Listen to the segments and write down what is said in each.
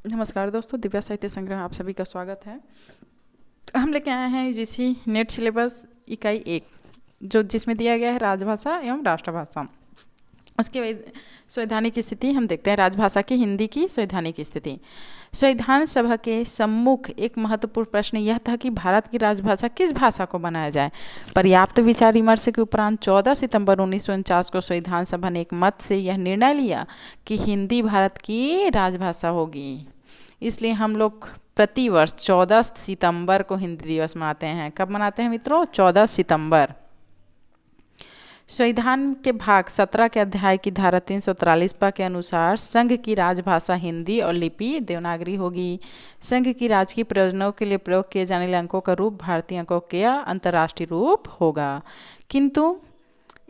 नमस्कार दोस्तों, दिव्या साहित्य संग्रह आप सभी का स्वागत है। हम लेके आए हैं यूजीसी नेट सिलेबस इकाई 1 जो जिसमें दिया गया है राजभाषा एवं राष्ट्रभाषा। उसके बाद संवैधानिक स्थिति हम देखते हैं। राजभाषा की हिंदी की संवैधानिक स्थिति। संविधान सभा के सम्मुख एक महत्वपूर्ण प्रश्न यह था कि भारत की राजभाषा किस भाषा को बनाया जाए। पर्याप्त विचार विमर्श के उपरांत 14 सितंबर 1949 को संविधान सभा ने एक मत से यह निर्णय लिया कि हिंदी भारत की राजभाषा होगी। इसलिए हम लोग प्रतिवर्ष 14 सितंबर को हिंदी दिवस मनाते हैं। कब मनाते हैं मित्रों? 14 सितंबर। संविधान के भाग 17 के अध्याय की धारा 343 के अनुसार संघ की राजभाषा हिंदी और लिपि देवनागरी होगी। संघ की राजकीय प्रयोजनों के लिए प्रयोग किए जाने वाले अंकों का रूप भारतीय अंकों का अंतर्राष्ट्रीय रूप होगा। किंतु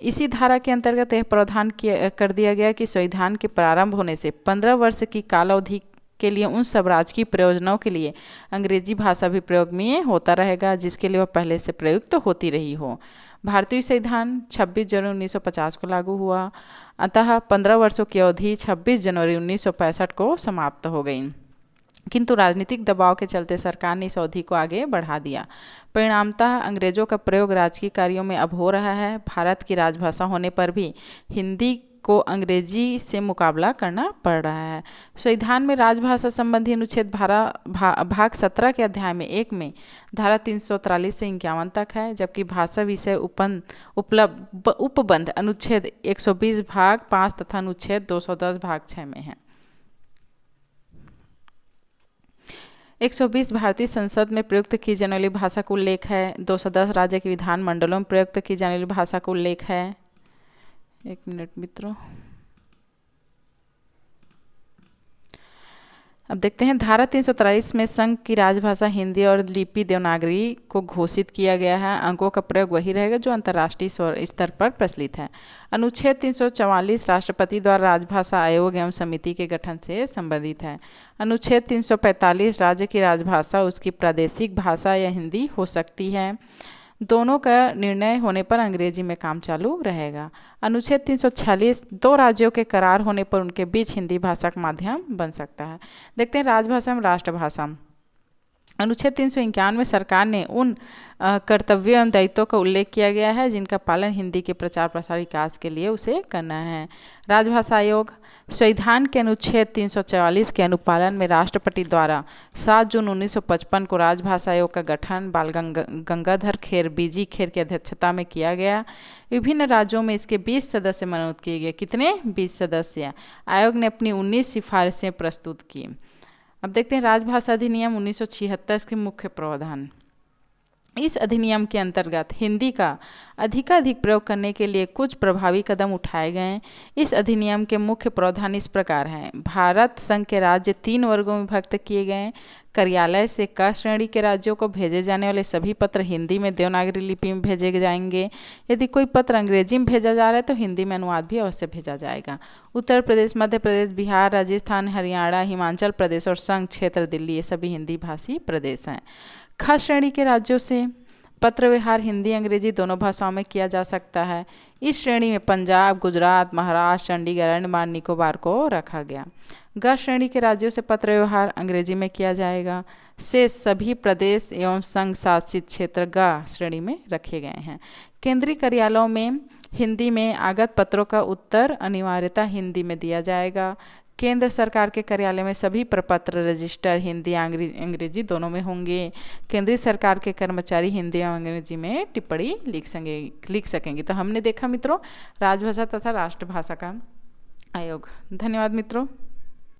इसी धारा के अंतर्गत यह प्रावधान कर दिया गया कि संविधान के प्रारंभ होने से 15 वर्ष की कालावधि के लिए उन सब राजकीय प्रयोजनों के लिए अंग्रेजी भाषा भी प्रयोग में होता रहेगा जिसके लिए वह पहले से प्रयुक्त होती रही हो। भारतीय संविधान 26 जनवरी 1950 को लागू हुआ, अतः 15 वर्षों की अवधि 26 जनवरी 1965 को समाप्त हो गई। किंतु राजनीतिक दबाव के चलते सरकार ने इस अवधि को आगे बढ़ा दिया। परिणामतः अंग्रेजों का प्रयोग राजकीय कार्यों में अब हो रहा है। भारत की राजभाषा होने पर भी हिंदी को अंग्रेजी से मुकाबला करना पड़ रहा है। संविधान में राजभाषा संबंधी अनुच्छेद भाग 17 के अध्याय में 1 में धारा 343 से 51 तक है, जबकि भाषा विषय उपबंध अनुच्छेद 120 भाग 5 तथा अनुच्छेद 210 भाग 6 में है। 120 भारतीय संसद में प्रयुक्त की जाने वाली भाषा का उल्लेख है। 210 राज्य के विधान मंडलों में प्रयुक्त की जाने वाली भाषा का उल्लेख है। एक मिनट मित्रों, अब देखते हैं। धारा 343 में संघ की राजभाषा हिंदी और लिपि देवनागरी को घोषित किया गया है। अंकों का प्रयोग वही रहेगा जो अंतर्राष्ट्रीय स्तर पर प्रचलित है। अनुच्छेद 344 राष्ट्रपति द्वारा राजभाषा आयोग एवं समिति के गठन से संबंधित है। अनुच्छेद 345 राज्य की राजभाषा उसकी प्रादेशिक भाषा या हिंदी हो सकती है। दोनों का निर्णय होने पर अंग्रेजी में काम चालू रहेगा। अनुच्छेद 346 दो राज्यों के करार होने पर उनके बीच हिंदी भाषा का माध्यम बन सकता है। देखते हैं राजभाषा एवं राष्ट्रभाषा। अनुच्छेद 351 में सरकार ने उन कर्तव्यों एवं दायित्वों का उल्लेख किया गया है जिनका पालन हिंदी के प्रचार प्रसार विकास के लिए उसे करना है। राजभाषा आयोग। संविधान के अनुच्छेद 344 के अनुपालन में राष्ट्रपति द्वारा 7 जून 1955 को राजभाषा आयोग का गठन बाल गंगाधर खेर बीजी खेर की अध्यक्षता में किया गया। विभिन्न राज्यों में इसके 20 सदस्य मनोनीत किए गए। कितने? 20 सदस्य। आयोग ने अपनी 19 सिफारिशें प्रस्तुत की। अब देखते हैं राजभाषा अधिनियम 1976 के मुख्य प्रावधान। इस अधिनियम के अंतर्गत हिंदी का अधिकाधिक प्रयोग करने के लिए कुछ प्रभावी कदम उठाए गए हैं। इस अधिनियम के मुख्य प्रावधान इस प्रकार हैं। भारत संघ के राज्य 3 वर्गों में विभक्त किए गए हैं। कार्यालय से क श्रेणी के राज्यों को भेजे जाने वाले सभी पत्र हिंदी में देवनागरी लिपि में भेजे जाएंगे। यदि कोई पत्र अंग्रेजी में भेजा जा रहा है तो हिंदी में अनुवाद भी अवश्य भेजा जाएगा। उत्तर प्रदेश, मध्य प्रदेश, बिहार, राजस्थान, हरियाणा, हिमाचल प्रदेश और संघ क्षेत्र दिल्ली, ये सभी हिंदी भाषी प्रदेश हैं। ख श्रेणी के राज्यों से पत्र व्यवहार हिंदी अंग्रेजी दोनों भाषाओं में किया जा सकता है। इस श्रेणी में पंजाब, गुजरात, महाराष्ट्र, चंडीगढ़, अंडमान निकोबार को रखा गया। ग श्रेणी के राज्यों से पत्र व्यवहार अंग्रेजी में किया जाएगा। शेष सभी प्रदेश एवं संघ शासित क्षेत्र ग श्रेणी में रखे गए हैं। केंद्रीय कार्यालयों में हिंदी में आगत पत्रों का उत्तर अनिवार्यतः हिंदी में दिया जाएगा। केंद्र सरकार के कार्यालय में सभी प्रपत्र रजिस्टर हिंदी अंग्रेजी दोनों में होंगे। केंद्रीय सरकार के कर्मचारी हिंदी और अंग्रेजी में टिप्पणी लिख सकेंगे। तो हमने देखा मित्रों राजभाषा तथा राष्ट्रभाषा का आयोग। धन्यवाद मित्रों।